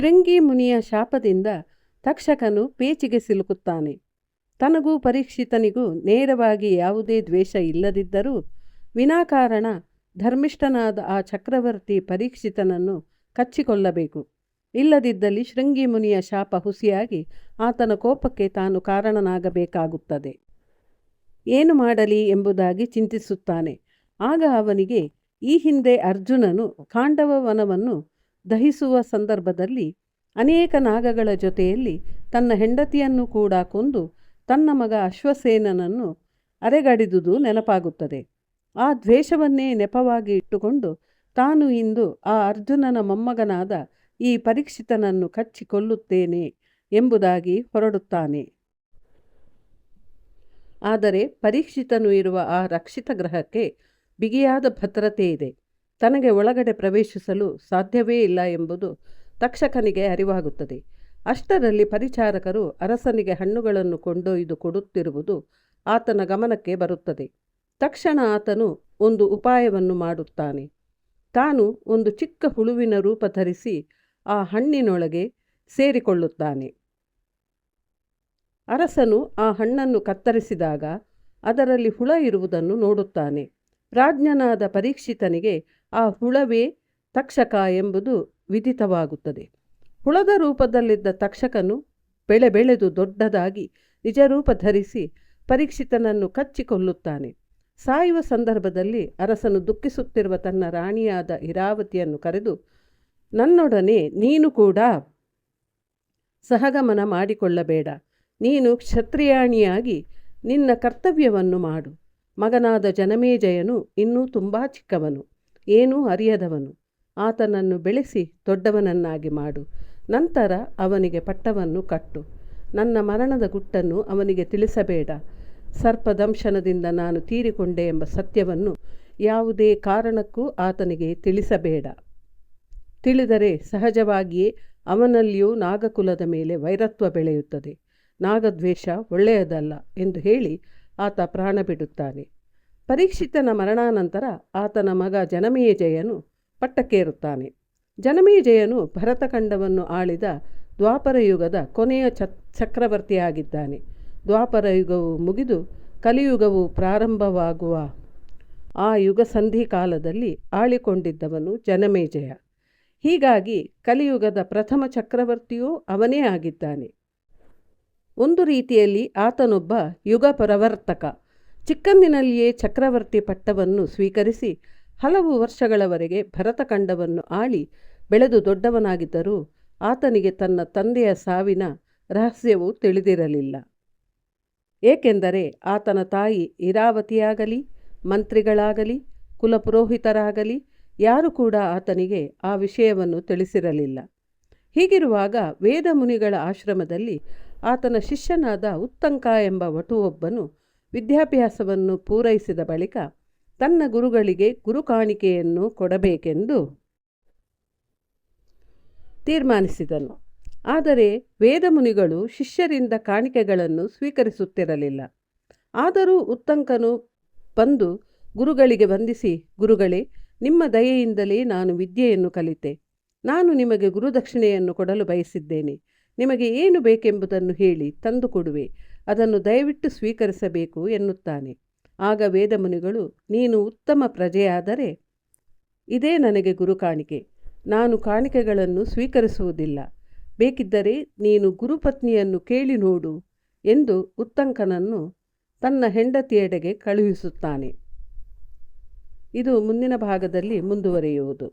ಶೃಂಗಿ ಮುನಿಯ ಶಾಪದಿಂದ ತಕ್ಷಕನು ಪೇಚಿಗೆ ಸಿಲುಕುತ್ತಾನೆ. ತನಗೂ ಪರೀಕ್ಷಿತನಿಗೂ ನೇರವಾಗಿ ಯಾವುದೇ ದ್ವೇಷ ಇಲ್ಲದಿದ್ದರೂ ವಿನಾಕಾರಣ ಧರ್ಮಿಷ್ಠನಾದ ಆ ಚಕ್ರವರ್ತಿ ಪರೀಕ್ಷಿತನನ್ನು ಕಚ್ಚಿಕೊಳ್ಳಬೇಕು. ಇಲ್ಲದಿದ್ದಲ್ಲಿ ಶೃಂಗಿ ಮುನಿಯ ಶಾಪ ಹುಸಿಯಾಗಿ ಆತನ ಕೋಪಕ್ಕೆ ತಾನು ಕಾರಣನಾಗಬೇಕಾಗುತ್ತದೆ. ಏನು ಮಾಡಲಿ ಎಂಬುದಾಗಿ ಚಿಂತಿಸುತ್ತಾನೆ. ಆಗ ಅವನಿಗೆ ಈ ಹಿಂದೆ ಅರ್ಜುನನು ಖಾಂಡವ ವನವನ್ನು ದಹಿಸುವ ಸಂದರ್ಭದಲ್ಲಿ ಅನೇಕ ನಾಗಗಳ ಜೊತೆಯಲ್ಲಿ ತನ್ನ ಹೆಂಡತಿಯನ್ನು ಕೂಡ ಕೊಂದು ತನ್ನ ಮಗ ಅಶ್ವಸೇನನನ್ನು ಅರೆಗಡಿದುದು ನೆನಪಾಗುತ್ತದೆ. ಆ ದ್ವೇಷವನ್ನೇ ನೆಪವಾಗಿ ಇಟ್ಟುಕೊಂಡು ತಾನು ಇಂದು ಆ ಅರ್ಜುನನ ಮೊಮ್ಮಗನಾದ ಈ ಪರೀಕ್ಷಿತನನ್ನು ಕಚ್ಚಿಕೊಳ್ಳುತ್ತೇನೆ ಎಂಬುದಾಗಿ ಹೊರಡುತ್ತಾನೆ. ಆದರೆ ಪರೀಕ್ಷಿತನು ಇರುವ ಆ ರಕ್ಷಿತ ಗ್ರಹಕ್ಕೆ ಬಿಗಿಯಾದ ಭದ್ರತೆ ಇದೆ. ತನಗೆ ಒಳಗಡೆ ಪ್ರವೇಶಿಸಲು ಸಾಧ್ಯವೇ ಇಲ್ಲ ಎಂಬುದು ತಕ್ಷಕನಿಗೆ ಅರಿವಾಗುತ್ತದೆ. ಅಷ್ಟರಲ್ಲಿ ಪರಿಚಾರಕರು ಅರಸನಿಗೆ ಹಣ್ಣುಗಳನ್ನು ಕೊಂಡೊಯ್ದು ಕೊಡುತ್ತಿರುವುದು ಆತನ ಗಮನಕ್ಕೆ ಬರುತ್ತದೆ. ತಕ್ಷಣ ಆತನು ಒಂದು ಉಪಾಯವನ್ನು ಮಾಡುತ್ತಾನೆ. ತಾನು ಒಂದು ಚಿಕ್ಕ ಹುಳುವಿನ ರೂಪ ಧರಿಸಿ ಆ ಹಣ್ಣಿನೊಳಗೆ ಸೇರಿಕೊಳ್ಳುತ್ತಾನೆ. ಅರಸನು ಆ ಹಣ್ಣನ್ನು ಕತ್ತರಿಸಿದಾಗ ಅದರಲ್ಲಿ ಹುಳ ಇರುವುದನ್ನು ನೋಡುತ್ತಾನೆ. ಪ್ರಾಜ್ಞನಾದ ಪರೀಕ್ಷಿತನಿಗೆ ಆ ಹುಳವೇ ತಕ್ಷಕ ಎಂಬುದು ವಿದಿತವಾಗುತ್ತದೆ. ಹುಳದ ರೂಪದಲ್ಲಿದ್ದ ತಕ್ಷಕನು ಬೆಳೆದು ದೊಡ್ಡದಾಗಿ ನಿಜರೂಪ ಧರಿಸಿ ಪರೀಕ್ಷಿತನನ್ನು ಕಚ್ಚಿಕೊಳ್ಳುತ್ತಾನೆ. ಸಾಯುವ ಸಂದರ್ಭದಲ್ಲಿ ಅರಸನು ದುಃಖಿಸುತ್ತಿರುವ ತನ್ನ ರಾಣಿಯಾದ ಇರಾವತಿಯನ್ನು ಕರೆದು, ನನ್ನೊಡನೆ ನೀನು ಕೂಡ ಸಹಗಮನ ಮಾಡಿಕೊಳ್ಳಬೇಡ. ನೀನು ಕ್ಷತ್ರಿಯಾಣಿಯಾಗಿ ನಿನ್ನ ಕರ್ತವ್ಯವನ್ನು ಮಾಡು. ಮಗನಾದ ಜನಮೇಜಯನು ಇನ್ನೂ ತುಂಬ ಚಿಕ್ಕವನು, ಏನೂ ಅರಿಯದವನು. ಆತನನ್ನು ಬೆಳೆಸಿ ದೊಡ್ಡವನನ್ನಾಗಿ ಮಾಡು. ನಂತರ ಅವನಿಗೆ ಪಟ್ಟವನ್ನು ಕಟ್ಟು. ನನ್ನ ಮರಣದ ಗುಟ್ಟನ್ನು ಅವನಿಗೆ ತಿಳಿಸಬೇಡ. ಸರ್ಪದಂಶನದಿಂದ ನಾನು ತೀರಿಕೊಂಡೆ ಎಂಬ ಸತ್ಯವನ್ನು ಯಾವುದೇ ಕಾರಣಕ್ಕೂ ಆತನಿಗೆ ತಿಳಿಸಬೇಡ. ತಿಳಿದರೆ ಸಹಜವಾಗಿಯೇ ಅವನಲ್ಲಿಯೂ ನಾಗಕುಲದ ಮೇಲೆ ವೈರತ್ವ ಬೆಳೆಯುತ್ತದೆ. ನಾಗದ್ವೇಷ ಒಳ್ಳೆಯದಲ್ಲ ಎಂದು ಹೇಳಿ ಆತ ಪ್ರಾಣ ಬಿಡುತ್ತಾನೆ. ಪರೀಕ್ಷಿತನ ಮರಣಾನಂತರ ಆತನ ಮಗ ಜನಮೇಜಯನು ಪಟ್ಟಕ್ಕೇರುತ್ತಾನೆ. ಜನಮೇಜಯನು ಭರತಖಂಡವನ್ನು ಆಳಿದ ದ್ವಾಪರ ಯುಗದ ಕೊನೆಯ ಚಕ್ರವರ್ತಿಯಾಗಿದ್ದಾನೆ. ದ್ವಾಪರ ಯುಗವು ಮುಗಿದು ಕಲಿಯುಗವು ಪ್ರಾರಂಭವಾಗುವ ಆ ಯುಗ ಸಂಧಿ ಕಾಲದಲ್ಲಿ ಆಳಿಕೊಂಡಿದ್ದವನು ಜನಮೇಜಯ. ಹೀಗಾಗಿ ಕಲಿಯುಗದ ಪ್ರಥಮ ಚಕ್ರವರ್ತಿಯೂ ಅವನೇ ಆಗಿದ್ದಾನೆ. ಒಂದು ರೀತಿಯಲ್ಲಿ ಆತನೊಬ್ಬ ಯುಗ ಪ್ರವರ್ತಕ. ಚಿಕ್ಕಂದಿನಲ್ಲಿಯೇ ಚಕ್ರವರ್ತಿ ಪಟ್ಟವನ್ನು ಸ್ವೀಕರಿಸಿ ಹಲವು ವರ್ಷಗಳವರೆಗೆ ಭರತಖಂಡವನ್ನು ಆಳಿ ಬೆಳೆದು ದೊಡ್ಡವನಾಗಿದ್ದರೂ ಆತನಿಗೆ ತನ್ನ ತಂದೆಯ ಸಾವಿನ ರಹಸ್ಯವೂ ತಿಳಿದಿರಲಿಲ್ಲ. ಏಕೆಂದರೆ ಆತನ ತಾಯಿ ಇರಾವತಿಯಾಗಲಿ, ಮಂತ್ರಿಗಳಾಗಲಿ, ಕುಲಪುರೋಹಿತರಾಗಲಿ ಯಾರೂ ಕೂಡ ಆತನಿಗೆ ಆ ವಿಷಯವನ್ನು ತಿಳಿಸಿರಲಿಲ್ಲ. ಹೀಗಿರುವಾಗ ವೇದ ಮುನಿಗಳ ಆಶ್ರಮದಲ್ಲಿ ಆತನ ಶಿಷ್ಯನಾದ ಉತ್ತಂಕ ಎಂಬ ವಟುವೊಬ್ಬನು ವಿದ್ಯಾಭ್ಯಾಸವನ್ನು ಪೂರೈಸಿದ ಬಳಿಕ ತನ್ನ ಗುರುಗಳಿಗೆ ಗುರುಕಾಣಿಕೆಯನ್ನು ಕೊಡಬೇಕೆಂದು ತೀರ್ಮಾನಿಸಿದನು. ಆದರೆ ವೇದಮುನಿಗಳು ಶಿಷ್ಯರಿಂದ ಕಾಣಿಕೆಗಳನ್ನು ಸ್ವೀಕರಿಸುತ್ತಿರಲಿಲ್ಲ. ಆದರೂ ಉತ್ತಂಕನು ಬಂದು ಗುರುಗಳಿಗೆ ವಂದಿಸಿ, ಗುರುಗಳೇ, ನಿಮ್ಮ ದಯೆಯಿಂದಲೇ ನಾನು ವಿದ್ಯೆಯನ್ನು ಕಲಿತೆ. ನಾನು ನಿಮಗೆ ಗುರುದಕ್ಷಿಣೆಯನ್ನು ಕೊಡಲು ಬಯಸಿದ್ದೇನೆ. ನಿಮಗೆ ಏನು ಬೇಕೆಂಬುದನ್ನು ಹೇಳಿ ತಂದುಕೊಡುವೆ. ಅದನ್ನು ದಯವಿಟ್ಟು ಸ್ವೀಕರಿಸಬೇಕು ಎನ್ನುತ್ತಾನೆ. ಆಗ ವೇದಮುನಿಗಳು, ನೀನು ಉತ್ತಮ ಪ್ರಜೆಯಾದರೆ ಇದೇ ನನಗೆ ಗುರುಕಾಣಿಕೆ. ನಾನು ಕಾಣಿಕೆಗಳನ್ನು ಸ್ವೀಕರಿಸುವುದಿಲ್ಲ. ಬೇಕಿದ್ದರೆ ನೀನು ಗುರುಪತ್ನಿಯನ್ನು ಕೇಳಿ ನೋಡು ಎಂದು ಉತ್ತಂಕನನ್ನು ತನ್ನ ಹೆಂಡತಿಯೆಡೆಗೆ ಕಳುಹಿಸುತ್ತಾನೆ. ಇದು ಮುಂದಿನ ಭಾಗದಲ್ಲಿ ಮುಂದುವರಿಯುವುದು.